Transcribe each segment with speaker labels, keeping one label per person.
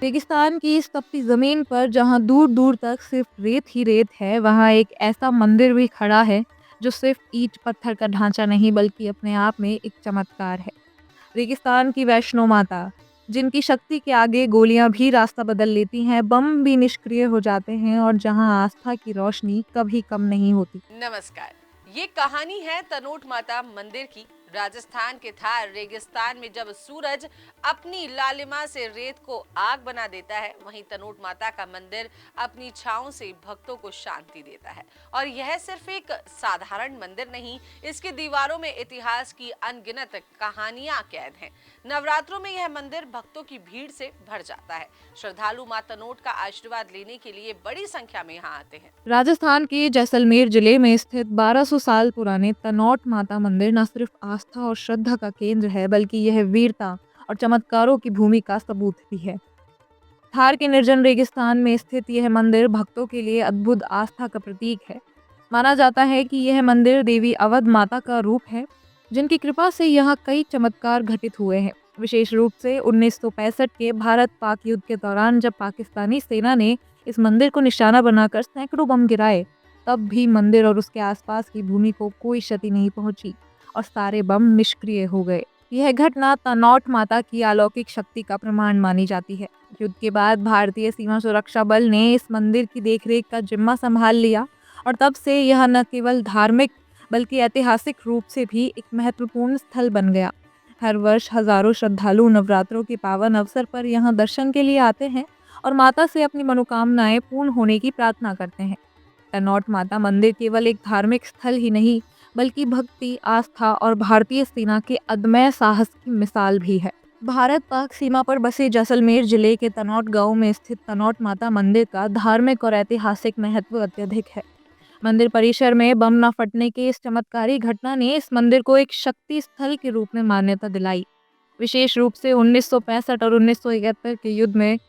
Speaker 1: रेगिस्तान की इस तपती ज़मीन पर जहाँ दूर-दूर तक सिर्फ रेत ही रेत है, वहाँ एक ऐसा मंदिर भी खड़ा है, जो सिर्फ ईंट पत्थर का ढांचा नहीं बल्कि अपने आप में एक चमत्कार है। रेगिस्तान की वैष्णो माता, जिनकी शक्ति के आगे गोलियां भी रास्ता बदल लेती हैं, बम भी निष्क्रिय हो जाते हैं और जहां आस्था की रोशनी कभी कम नहीं होती।
Speaker 2: नमस्कार। ये कहानी है तनोट माता मंदिर की। राजस्थान के थार रेगिस्तान में जब सूरज अपनी लालिमा से रेत को आग बना देता है, वहीं तनोट माता का मंदिर अपनी छांव से भक्तों को शांति देता है। और यह सिर्फ एक साधारण मंदिर नहीं, इसकी दीवारों में इतिहास की अनगिनत कहानियां कैद हैं। नवरात्रों में यह मंदिर भक्तों की भीड़ से भर जाता है। श्रद्धालु मां तनोट का आशीर्वाद लेने के लिए बड़ी संख्या में यहाँ आते हैं।
Speaker 1: राजस्थान के जैसलमेर जिले में स्थित 1200 साल पुराने तनौट माता मंदिर न सिर्फ आस्था और श्रद्धा का केंद्र है, बल्कि यह वीरता और चमत्कारों की भूमि का सबूत भी है। थार के निर्जन रेगिस्तान में स्थित यह मंदिर भक्तों के लिए अद्भुत आस्था का प्रतीक है। माना जाता है कि यह मंदिर देवी अवध माता का रूप है, जिनकी कृपा से यहाँ कई चमत्कार घटित हुए हैं। विशेष रूप से 1965 के भारत-पाक युद्ध के दौरान जब पाकिस्तानी सेना ने इस मंदिर को निशाना बनाकर सैकड़ों बम गिराए, तब भी मंदिर और उसके आसपास की भूमि को कोई क्षति नहीं पहुंची और सारे बम निष्क्रिय हो गए। यह घटना तनौट माता की अलौकिक शक्ति का प्रमाण मानी जाती है। युद्ध के बाद भारतीय सीमा सुरक्षा बल ने इस मंदिर की देखरेख का जिम्मा संभाल लिया और तब से यह न केवल धार्मिक बल्कि ऐतिहासिक रूप से भी एक महत्वपूर्ण स्थल बन गया। हर वर्ष हजारों श्रद्धालु नवरात्रों के पावन अवसर पर यहाँ दर्शन के लिए आते हैं और माता से अपनी मनोकामनाएं पूर्ण होने की प्रार्थना करते हैं। तनौट माता मंदिर केवल एक धार्मिक स्थल ही नहीं, बल्कि भक्ति, आस्था और भारतीय सेना के अदम्य साहस की मिसाल भी है। भारत पाक सीमा पर बसे जैसलमेर जिले के तनौट गांव में स्थित तनौट माता मंदिर का धार्मिक और ऐतिहासिक महत्व अत्यधिक है। मंदिर परिसर में बम न फटने की इस चमत्कारी घटना ने इस मंदिर को एक शक्ति स्थल के रूप में मान्यता दिलाई। विशेष रूप से 1965 और 1971 के युद्ध में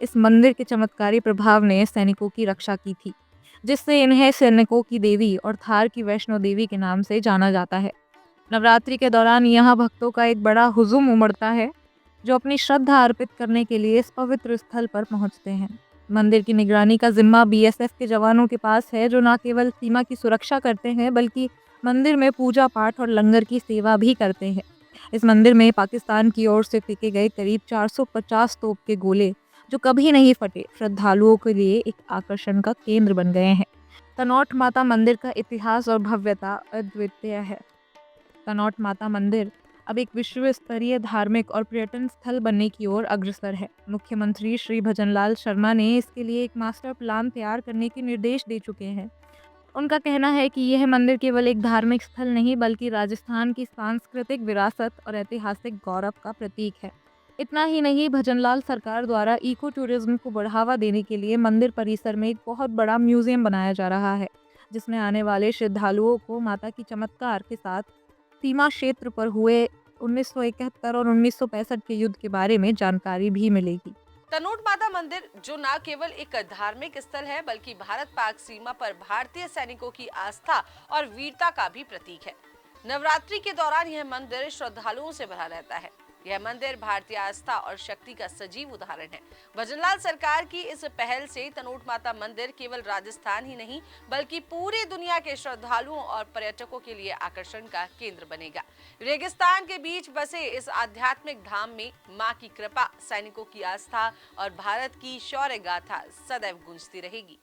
Speaker 1: इस मंदिर के चमत्कारी प्रभाव ने सैनिकों की रक्षा की थी, जिससे इन्हें सैनिकों की देवी और थार की वैष्णो देवी के नाम से जाना जाता है। नवरात्रि के दौरान यहाँ भक्तों का एक बड़ा हुजूम उमड़ता है, जो अपनी श्रद्धा अर्पित करने के लिए इस पवित्र स्थल पर पहुँचते हैं। मंदिर की निगरानी का जिम्मा बीएसएफ के जवानों के पास है, जो न केवल सीमा की सुरक्षा करते हैं, बल्कि मंदिर में पूजा पाठ और लंगर की सेवा भी करते हैं। इस मंदिर में पाकिस्तान की ओर से फेंके गए करीब 450 तोप के गोले, जो कभी नहीं फटे, श्रद्धालुओं के लिए एक आकर्षण का केंद्र बन गए हैं। तनौट माता मंदिर का इतिहास और भव्यता अद्वितीय है। तनौट माता मंदिर अब एक विश्व स्तरीय धार्मिक और पर्यटन स्थल बनने की ओर अग्रसर है। मुख्यमंत्री श्री भजनलाल शर्मा ने इसके लिए एक मास्टर प्लान तैयार करने के निर्देश दे चुके हैं। उनका कहना है कि यह मंदिर केवल एक धार्मिक स्थल नहीं, बल्कि राजस्थान की सांस्कृतिक विरासत और ऐतिहासिक गौरव का प्रतीक है। इतना ही नहीं, भजनलाल सरकार द्वारा इको टूरिज्म को बढ़ावा देने के लिए मंदिर परिसर में एक बहुत बड़ा म्यूजियम बनाया जा रहा है, जिसमें आने वाले श्रद्धालुओं को माता की चमत्कार के साथ सीमा क्षेत्र पर हुए 1971 और 1965 के युद्ध के बारे में जानकारी भी मिलेगी।
Speaker 2: तनोट माता मंदिर जो न केवल एक धार्मिक स्थल है, बल्कि भारत पाक सीमा पर भारतीय सैनिकों की आस्था और वीरता का भी प्रतीक है। नवरात्रि के दौरान यह मंदिर श्रद्धालुओं से भरा रहता है। यह मंदिर भारतीय आस्था और शक्ति का सजीव उदाहरण है। भजनलाल सरकार की इस पहल से तनोट माता मंदिर केवल राजस्थान ही नहीं, बल्कि पूरी दुनिया के श्रद्धालुओं और पर्यटकों के लिए आकर्षण का केंद्र बनेगा। रेगिस्तान के बीच बसे इस आध्यात्मिक धाम में मां की कृपा, सैनिकों की आस्था और भारत की शौर्य गाथा सदैव गूंजती रहेगी।